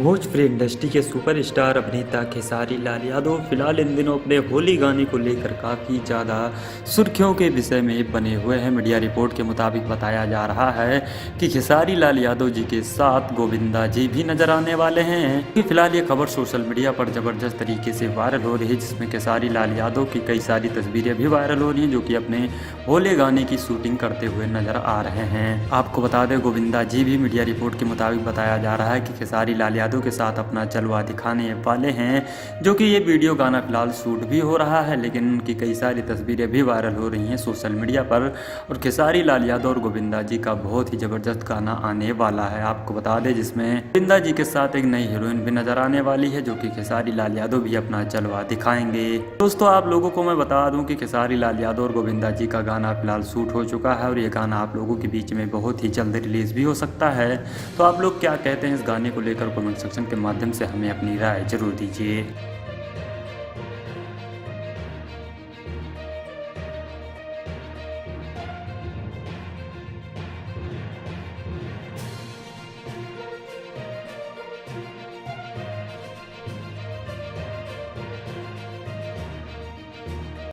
Bhojpuri industry के superstar अभिनेता खेसारी लाल यादव फिलहाल इन दिनों अपने होली गाने को लेकर काफ़ी ज़्यादा सुर्खियों के विषय में बने हुए हैं। मीडिया रिपोर्ट के मुताबिक बताया जा रहा है कि खेसारी लाल यादव जी के साथ गोविंदा जी भी नजर आने वाले हैं। कि फिलहाल ये खबर सोशल मीडिया पर ज़बरदस्त तरीके से वायरल हो रही है, जिसमें खेसारी लाल यादव की कई सारी तस्वीरें भी वायरल हो रही हैं, जो कि अपने होली गाने की शूटिंग करते हुए नजर आ रहे हैं। आपको बता दें, गोविंदा जी भी मीडिया रिपोर्ट के मुताबिक बताया जा रहा है कि खेसारी लाल यादव के साथ अपना जलवा दिखाने वाले हैं, जो कि ये वीडियो गाना फिलहाल शूट भी हो रहा है, लेकिन उनकी कई सारी तस्वीरें भी वायरल हो रही हैं सोशल मीडिया पर। और खेसारी लाल यादव और गोविंदा जी का बहुत ही ज़बरदस्त गाना आने वाला है, आपको बता दें, जिसमें गोविंदा जी के साथ एक नई हीरोइन भी नजर आने वाली है, जो कि खेसारी लाल यादव भी अपना जलवा दिखाएंगे। दोस्तों, आप लोगों को मैं बता दूं कि खेसारी लाल यादव और गोविंदा जी का गाना फिलहाल शूट हो चुका है और ये गाना आप लोगों के बीच में बहुत ही जल्द रिलीज भी हो सकता है। तो आप लोग क्या कहते हैं इस गाने को लेकर, कमेंट सेक्शन के माध्यम से हमें अपनी राय जरूर दीजिए।